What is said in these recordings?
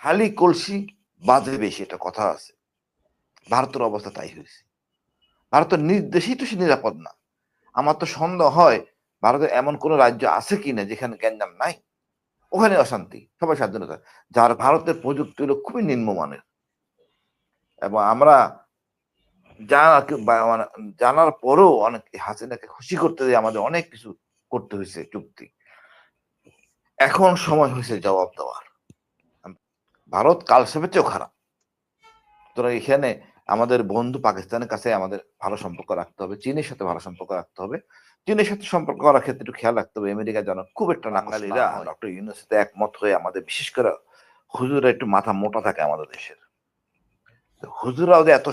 খালি কলসি বাজে বেশি, এটা কথা আছে। ভারতের অবস্থা তাই হয়েছে। ভারতের নির্দেশেই তো সে নিরাপদ না। আমার তো সন্দেহ হয় ভারতের এমন কোন রাজ্য আছে কিনা যেখানে গ্যাঞ্জাম নাই, ওখানে অশান্তি, সবাই স্বাধীনতা। যার ভারতের প্রযুক্তি হলো খুবই নিম্নমানের, এবং আমরা মানে জানার পরেও অনেক হাসিনাকে খুশি করতে দিয়ে আমাদের অনেক কিছু করতে হয়েছে চুক্তি। এখন সময় হয়েছে জবাব দেওয়ার। ভারত কালসাপের চেয়েও খারাপ। সুতরাং এখানে আমাদের বন্ধু পাকিস্তানের কাছে আমাদের ভালো সম্পর্ক রাখতে হবে, চীনের সাথে ভালো সম্পর্ক রাখতে হবে। চীনের সাথে সম্পর্ক করার ক্ষেত্রে একটু খেয়াল রাখতে হবে আমেরিকা যেন খুব একটা বাঙালিরা ডক্টর ইউনূসের সাথে একমত হয়ে, আমাদের বিশেষ করে হুজুরা একটু মাথা মোটা থাকে আমাদের দেশের, হুজুরাও যে এত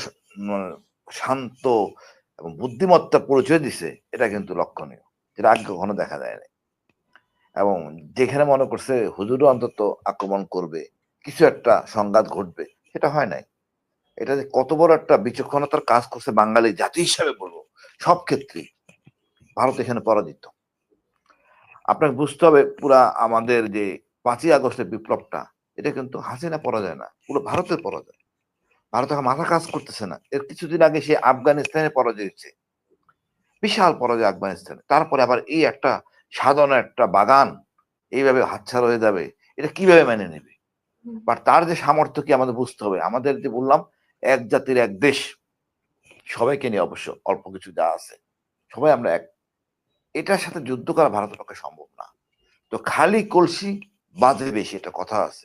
শান্ত এবং বুদ্ধিমত্তা পরিচয় দিছে, এটা কিন্তু লক্ষণীয়, যেটা আগে কখনো দেখা যায় না। এবং যেখানে মনে করছে হুজুরও অন্তত আক্রমণ করবে, কিছু একটা সংঘাত ঘটবে, সেটা হয় নাই। এটা যে কত বড় একটা বিচক্ষণতার কাজ করছে বাঙালি জাতি হিসাবে বলবো, সব ক্ষেত্রেই ভারত এখানে পরাজিত। আপনাকে বুঝতে হবে পুরা আমাদের যে 5ই আগস্টের বিপ্লবটা, এটা কিন্তু হাসিনা পরাজয় না, পুরো ভারতের পরাজয়। ভারত এখন মাথা কাজ করতেছে না। এর কিছুদিন আগে সে আফগানিস্তানে পরাজয় হয়েছে, বিশাল পরাজয় আফগানিস্তানে। তারপরে আবার এই একটা সাধারণ একটা বাগান এইভাবে হাতছাড়া হয়ে যাবে, এটা কিভাবে মেনে নেবে? বাট তার যে সামর্থ্য কি আমাদের বুঝতে হবে। আমাদের যে বললাম, এক জাতির এক দেশ, সবাইকে নিয়ে অবশ্য অল্প কিছু যা আছে সবাই আমরা এক, এটার সাথে যুদ্ধ করা ভারতের পক্ষে সম্ভব না। তো খালি কলসি বাজে বেশি, এটা কথা আছে।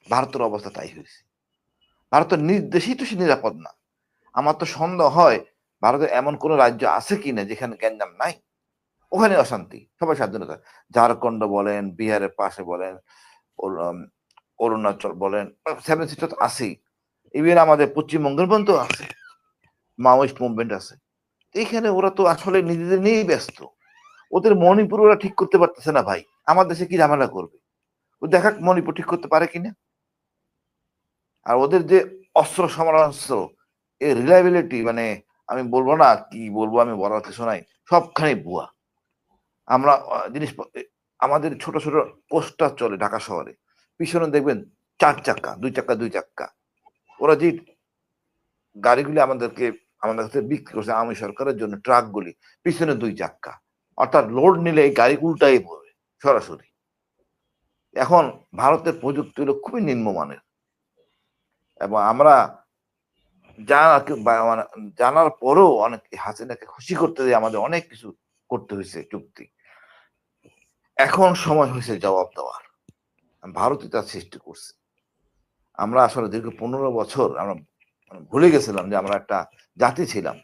ভারতের অবস্থা তাই হয়েছে। ভারতের নির্দেশেই তো সে নিরাপদ না। আমার তো সন্দেহ হয় ভারতের এমন কোন রাজ্য আছে কিনা যেখানে গ্যাঞ্জাম নাই, ওখানে অশান্তি, সবাই স্বাধীনতা। ঝাড়খণ্ড বলেন, বিহারের পাশে বলেন, অরুণাচল বলেন, 7 সিস্টার তো আছেই। ইভেন আমাদের পশ্চিমবঙ্গের পর্যন্ত আছে, মাওয়িস্ট মুভমেন্ট আছে। এইখানে ওরা তো আসলে নিজেদের নিয়েই ব্যস্ত। ওদের মণিপুর ওরা ঠিক করতে পারতেছে না ভাই, আমার দেশে কি ঝামেলা করবে? ও দেখাক মণিপুর ঠিক করতে পারে কিনা। আর ওদের যে অস্ত্র সমরাস্ত্র, এর রিলায়েবিলিটি, মানে আমি বলবো না, কি বলবো, আমি বলার কিছু নাই, সবখানে ভুয়া। আমরা জিনিস, আমাদের ছোট ছোট পোস্টার চলে ঢাকা শহরে, পিছনে দেখবেন 4 চাকা, 2 চাকা, 2 চাকা। ওরা যে গাড়িগুলি আমাদের কাছে বিক্রি করছে আওয়ামী সরকারের জন্য, ট্রাকগুলি পিছনে 2 চাকা, অর্থাৎ লোড নিলে এই গাড়ি উল্টাই পড়বে সরাসরি। এখন ভারতের প্রযুক্তি হলো খুবই নিম্নমানের, এবং আমরা মানে জানার পরেও অনেক হাসিনাকে খুশি করতে দিয়ে আমাদের অনেক কিছু করতে হয়েছে চুক্তি। এখন সময় হয়েছে জবাব দেওয়ার। ভারতই তার সৃষ্টি করছে। আমরা আসলে দীর্ঘ 15 বছর আমরা ভুলে গেছিলাম যে আমরা একটা জাতি ছিলাম।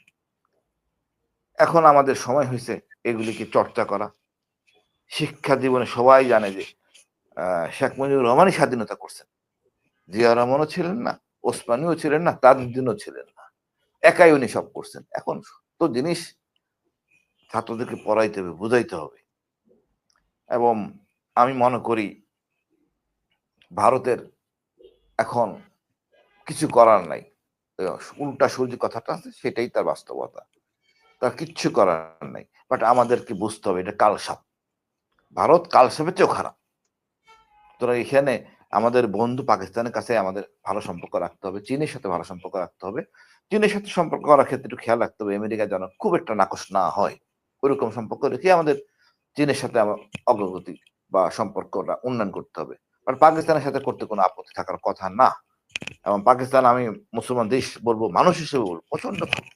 এখন আমাদের সময় হয়েছে এগুলিকে চর্চা করা। শিক্ষা জীবনে সবাই জানে যে শেখ মুজিবুর রহমানই স্বাধীনতা করছেন, জিয়া রহমানও ছিলেন না, ওসমানীও ছিলেন না, তাজউদ্দিনও ছিলেন না, একাই উনি সব করছেন। এখন তো জিনিস ছাত্রদেরকে পড়াইতে হবে, বুঝাইতে হবে। এবং আমি মনে করি ভারতের এখন কিছু করার নাই। উল্টা সূর্য কথাটা আছে, সেটাই তার বাস্তবতা। তার কিচ্ছু করার নাই। বাট আমাদেরকে বুঝতে হবে এটা কালসাপ। ভারত কালসাপের চেয়েও খারাপ। সুতরাং এখানে আমাদের বন্ধু পাকিস্তানের কাছে আমাদের ভালো সম্পর্ক রাখতে হবে, চীনের সাথে ভালো সম্পর্ক রাখতে হবে। চীনের সাথে সম্পর্ক করার ক্ষেত্রে একটু খেয়াল রাখতে হবে আমেরিকা যেন খুব একটা নাকচ না হয়। ওইরকম সম্পর্ক রেখে আমাদের চীনের সাথে অগ্রগতি বা সম্পর্কটা উন্নয়ন করতে হবে। আর পাকিস্তানের সাথে করতে কোনো আপত্তি থাকার কথা না। এবং পাকিস্তান, আমি মুসলমান দেশ বলবো, মানুষ হিসেবে বলবো, প্রচন্ড ভালো।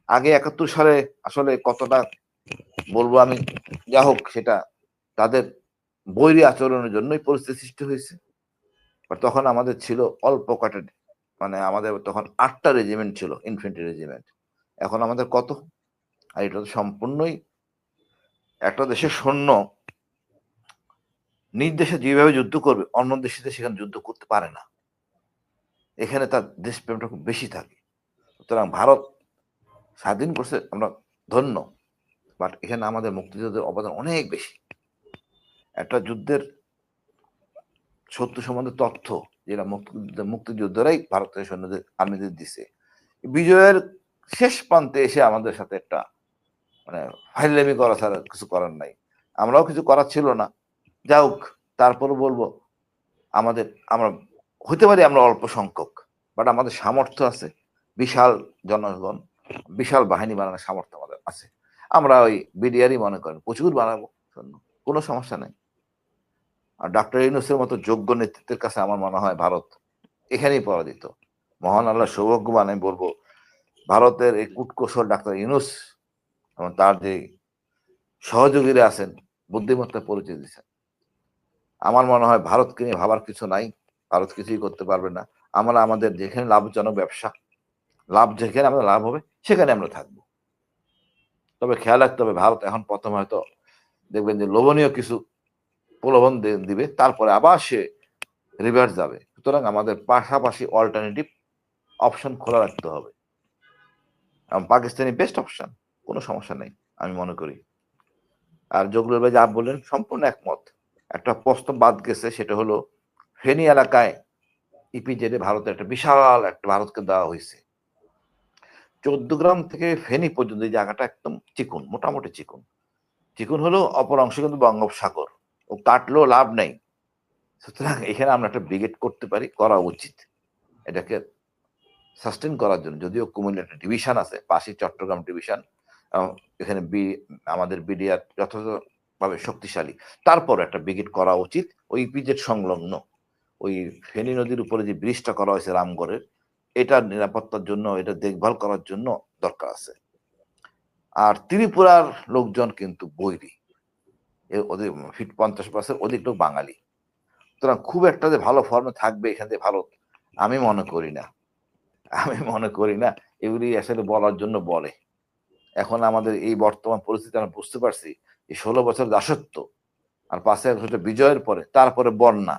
আগে 71 সালে আসলে কতটা বলবো আমি, যা হোক, সেটা তাদের বৈরী আচরণের জন্যই পরিস্থিতি সৃষ্টি হয়েছে। তখন আমাদের ছিল অল্প কটা, মানে আমাদের তখন 8টা রেজিমেন্ট ছিল, ইনফেন্ট্রি রেজিমেন্ট। এখন আমাদের কত? আর এটা তো সম্পূর্ণই একটা দেশের সৈন্য নিজ দেশে যেভাবে যুদ্ধ করবে, অন্য দেশে সেখানে যুদ্ধ করতে পারে না। এখানে তার দেশপ্রেমটা খুব বেশি থাকে। সুতরাং ভারত স্বাধীন করছে, আমরা ধন্য। বাট এখানে আমাদের মুক্তিযুদ্ধের অবদান অনেক বেশি। একটা যুদ্ধের শত্রু সম্বন্ধে তথ্য যেটা মুক্তিযোদ্ধারাই ভারতের সৈন্যদের, আর্মিদের দিছে। বিজয়ের শেষ প্রান্তে এসে আমাদের সাথে একটা মানে ফাইজলামি করা ছাড়া কিছু করার নাই। আমরাও কিছু করার ছিল না। যা হোক, তারপর বলবো আমরা হতে পারি আমরা অল্প সংখ্যক, বাট আমাদের সামর্থ্য আছে, বিশাল জনগণ, বিশাল বাহিনী বানানোর সামর্থ্য আমাদের আছে। আমরা ওই বিডিআরই মনে করেন প্রচুর বানাবো, কোনো সমস্যা নেই। আর ডক্টর ইউনূসের মতো যোগ্য নেতৃত্বের কাছে আমার মনে হয় ভারত এখানেই পরাজিত। মহান আল্লাহ সৌভাগ্যবান আমি বলবো, ভারতের এই কূটকৌশল ডাক্তার ইউনূস এবং তার যে সহযোগীরা আছেন বুদ্ধিমত্তা পরিচয় দিচ্ছেন। আমার মনে হয় ভারতকে নিয়ে ভাবার কিছু নাই, ভারত কিছুই করতে পারবে না। আমরা আমাদের যেখানে লাভজনক ব্যবসা, যেখানে আমাদের লাভ হবে সেখানে আমরা থাকবো। তবে খেয়াল রাখতে হবে, ভারত এখন প্রথম হয়তো দেখবেন যে লোভনীয় কিছু প্রলোভন দিবে, তারপরে আবার সে রিভার্স যাবে। সুতরাং আমাদের পাশাপাশি অল্টারনেটিভ অপশন খোলা রাখতে হবে। পাকিস্তানি বেস্ট অপশন, কোনো সমস্যা নেই আমি মনে করি। আর জগলুল ভাই যা বললেন সম্পূর্ণ একমত। একটা প্রশ্ন বাদ গেছে, সেটা হলো ফেনী এলাকায় ইপিজেডে ভারতের একটা বিশাল একটা ভারতকে দেওয়া হয়েছে। 14 গ্রাম থেকে ফেনী পর্যন্ত এই জায়গাটা একদম চিকুন, মোটামুটি চিকুন হলো, অপর অংশ কিন্তু বঙ্গোপসাগর, ও কাটলেও লাভ নেই। সুতরাং এখানে আমরা একটা ব্রিগেড করতে পারি, করা উচিত এটাকে সাস্টেন করার জন্য। যদিও কুমিল্লা একটা ডিভিশন আছে, পাশে চট্টগ্রাম ডিভিশন, এখানে আমাদের বিডিআর যথাযথভাবে শক্তিশালী, তারপর একটা ব্রিগেড করা উচিত ওই ইপিজেড সংলগ্ন ওই ফেনী নদীর উপরে যে ব্রিজটা করা হয়েছে রামগড়ের, এটার নিরাপত্তার জন্য, এটা দেখভাল করার জন্য দরকার আছে। আর ত্রিপুরার লোকজন কিন্তু বৈরী, ওদের 50% অধিক লোক বাঙালি। সুতরাং খুব একটা যে ভালো ফর্মে থাকবে এখান থেকে ভারত, আমি মনে করি না। এগুলি আসলে বলার জন্য বলে। এখন আমাদের এই বর্তমান পরিস্থিতি আমরা বুঝতে পারছি, এই 16 বছর দাসত্ব আর 5 আগস্ট বিজয়ের পরে, তারপরে বন্যা,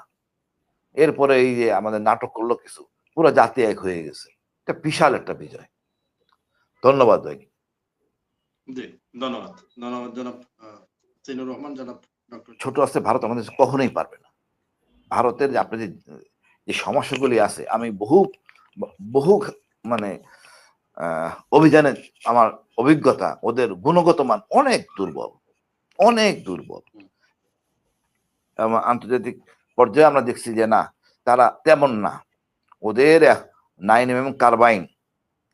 এরপরে এই যে আমাদের নাটক করলো কিছু, পুরো জাতি এক হয়ে গেছে। এটা বিশাল একটা বিজয়। ধন্যবাদ ভাই। ধন্যবাদ জনাব সিনুর রহমান। জনাব ডক্টর ছোট আছে ভারত আমাদের কখনোই পারবে না। ভারতের যে আপনাদের যে সমস্যাগুলি আছে, আমি বহু মানে অভিযানে আমার অভিজ্ঞতা, ওদের গুণগত মান অনেক দুর্বল। আন্তর্জাতিক পর্যায়ে আমরা দেখছি যে না, তারা তেমন না। ওদের 9mm কার্বাইন,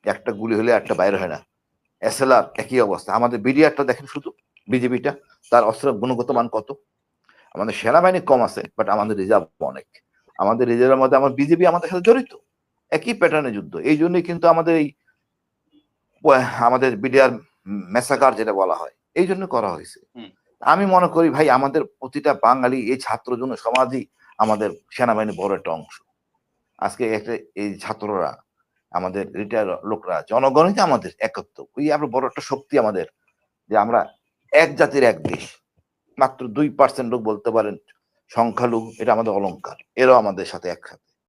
একটা গুলি হলে একটা বাইরে হয় না। SLR একই অবস্থা। আমাদের বিডিআরটা দেখেন শুধু, বিজেপিটা, তার অস্ত্রের গুণগত মান কত। আমাদের সেনাবাহিনী কম আছে, বাট আমাদের রিজার্ভ অনেক। আমাদের রিজার্ভের মধ্যে আমার বিজেপি আমাদের সাথে জড়িত, একই প্যাটার্নের যুদ্ধ। এই জন্যই কিন্তু আমাদের বিডিআর মেসাকার যেটা বলা হয়, এই জন্য করা হয়েছে। আমি মনে করি ভাই, আমাদের প্রতিটা বাঙালি, এই ছাত্র জন্য সমাজই আমাদের সেনাবাহিনীর বড় একটা অংশ। আজকে এই ছাত্ররা, আমাদের রিটায়ার লোকরা, জনগণই আমাদের একত্র, ওই আমরা বড় একটা শক্তি আমাদের, যে আমরা এক জাতির এক দেশ। মাত্র 2% লোক বলতে পারেন সংখ্যালঘু, এটা আমাদের অলংকার, এরাও আমাদের সাথে একসাথে।